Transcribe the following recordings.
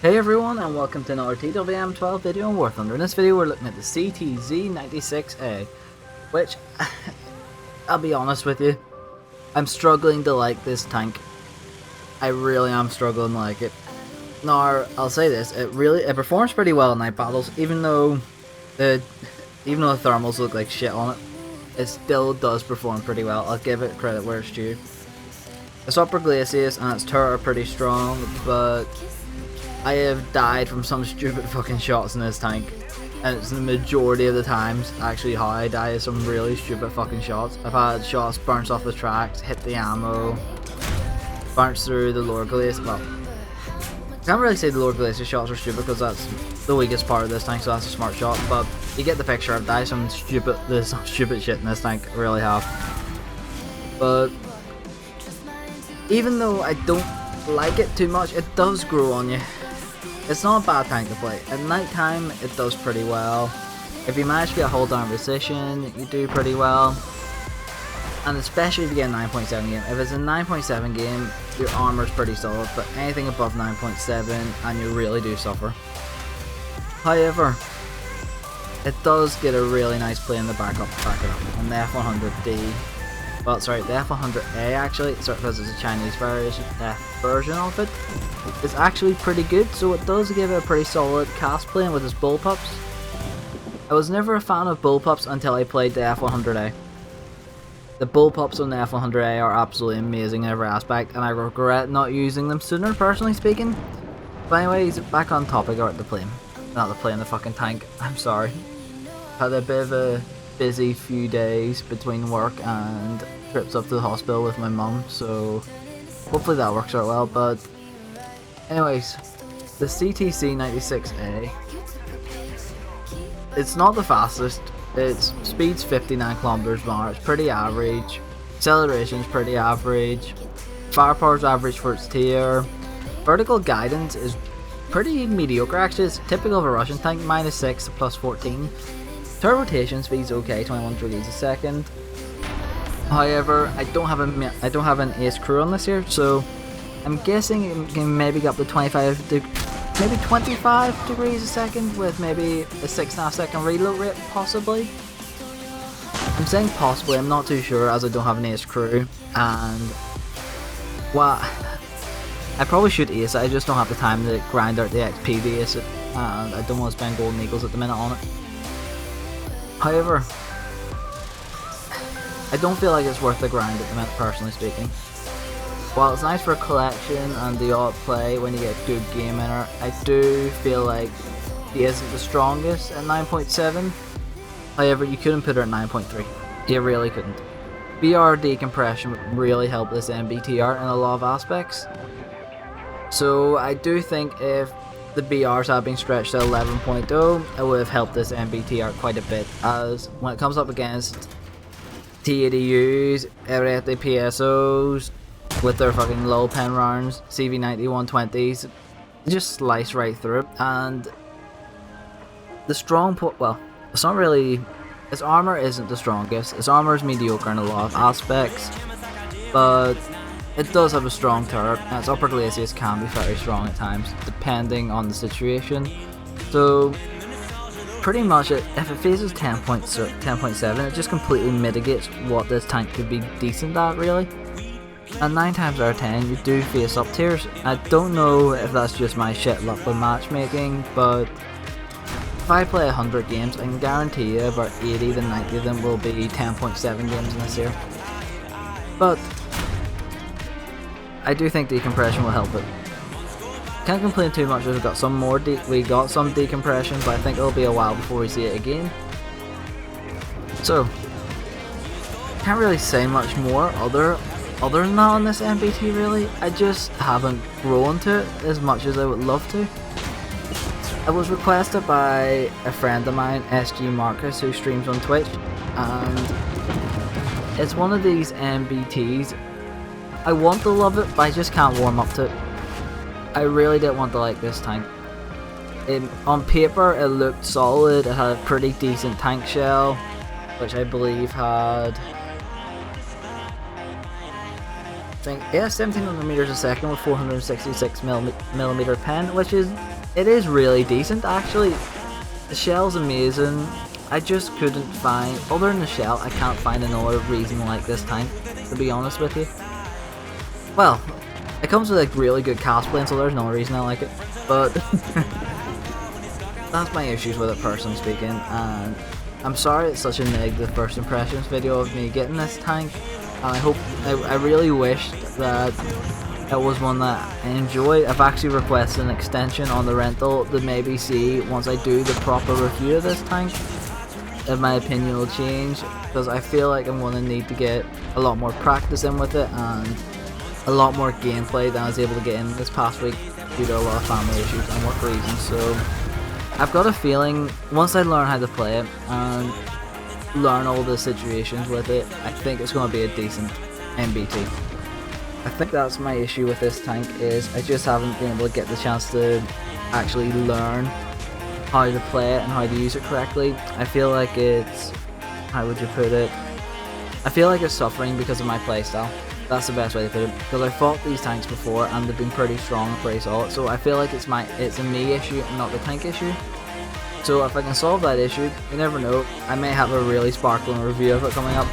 Hey everyone, and welcome to another TWM12 video on War Thunder. In this video we're looking at the ZTZ96A, which, I'll be honest with you, I'm struggling to like this tank. I really am struggling to like it. Now, I'll say this, it performs pretty well in night battles, even though the thermals look like shit on it. It still does perform pretty well. I'll give it credit where it's due. Its upper glacis and its turret are pretty strong, but I have died from some stupid fucking shots in this tank, and it's the majority of the times actually how I die is some really stupid fucking shots. I've had shots bounce off the tracks, hit the ammo, bounce through the lower glacis. Well, I can't really say the lower glacis shots are stupid because that's the weakest part of this tank, so that's a smart shot, but you get the picture. I've died there's some stupid shit in this tank, I really have. But even though I don't like it too much, it does grow on you. It's not a bad tank to play. At night time, it does pretty well. If you manage to get a hold down position, you do pretty well. And especially if you get a 9.7 game. If it's a 9.7 game, your armor's pretty solid, but anything above 9.7 and you really do suffer. However, it does get a really nice play in the back it up. And the F100D, well, sorry, the F100A actually, because it's a Chinese version of it, is actually pretty good, so it does give it a pretty solid cast playing with its bullpups. I was never a fan of bullpups until I played the F100A. The bullpups on the F100A are absolutely amazing in every aspect, and I regret not using them sooner, personally speaking. But anyways, back on topic about the plane. Not the plane, the fucking tank. I'm sorry. Had a bit of a busy few days between work and trips up to the hospital with my mum, so hopefully that works out well. But anyways, the ZTZ96A, it's not the fastest. Its speed's 59 kilometers per hour. It's pretty average. Acceleration's pretty average. Firepower's average for its tier. Vertical guidance is pretty mediocre actually. It's typical of a Russian tank, -6 to +14. Turret rotation speed's okay, 21 degrees a second. However, I don't have an ace crew on this here, so I'm guessing it can maybe get up to 25 degrees a second with maybe a 6.5 second reload rate, possibly. I'm saying possibly, I'm not too sure as I don't have an ace crew, and well, I probably should ace it, I just don't have the time to grind out the XP to ace it, and I don't want to spend golden eagles at the minute on it. However, I don't feel like it's worth the grind at the minute, personally speaking. While it's nice for a collection and the odd play when you get a good game in her, I do feel like he isn't the strongest at 9.7. However, you couldn't put her at 9.3. You really couldn't. BR decompression would really help this MBTR in a lot of aspects. So I do think if the BRs had been stretched to 11.0, it would have helped this MBTR quite a bit, as when it comes up against T80Us, Erete PSOs, with their fucking low pen rounds, CV90 120s, just slice right through it. And the strong well, it's not really, its armor isn't the strongest. Its armor is mediocre in a lot of aspects, but it does have a strong turret, and its upper glacis can be very strong at times, depending on the situation. So pretty much, if it faces 10.7, it just completely mitigates what this tank could be decent at, really. And 9 times out of 10, you do face up tiers. I don't know if that's just my shit luck with matchmaking, but if I play 100 games, I can guarantee you about 80 to 90 of them will be 10.7 games in this year. But I do think decompression will help it. Can't complain too much as we got some decompression, but I think it'll be a while before we see it again. So can't really say much more other than that on this MBT really. I just haven't grown to it as much as I would love to. I was requested by a friend of mine, SG Marcus, who streams on Twitch, and it's one of these MBTs. I want to love it, but I just can't warm up to it. I really didn't want to like this tank. On paper it looked solid, it had a pretty decent tank shell, which I believe had, yeah, 1700 meters a second with 466mm pen, which is it is really decent actually. The shell's amazing. I just couldn't find, other than the shell, I can't find another reason to like this tank, to be honest with you. Well, it comes with like really good cosplaying, so there's no reason I like it. But that's my issues with it, personally speaking, and I'm sorry it's such a negative first impressions video of me getting this tank. And I really wish that it was one that I enjoyed. I've actually requested an extension on the rental to maybe see, once I do the proper review of this tank, if my opinion will change, because I feel like I'm going to need to get a lot more practice in with it and a lot more gameplay than I was able to get in this past week due to a lot of family issues and work reasons. So I've got a feeling once I learn how to play it and learn all the situations with it, I think it's going to be a decent MBT. I think that's my issue with this tank, is I just haven't been able to get the chance to actually learn how to play it and how to use it correctly. I feel like it's, how would you put it, I feel like it's suffering because of my playstyle. That's the best way to put it, because I fought these tanks before and they've been pretty strong and pretty solid, so I feel like it's a me issue and not the tank issue. So if I can solve that issue, you never know, I may have a really sparkling review of it coming up.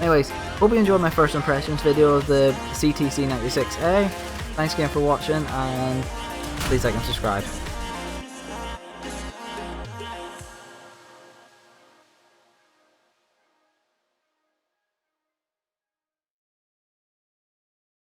Anyways, hope you enjoyed my first impressions video of the ZTC96A. Thanks again for watching, and please like and subscribe.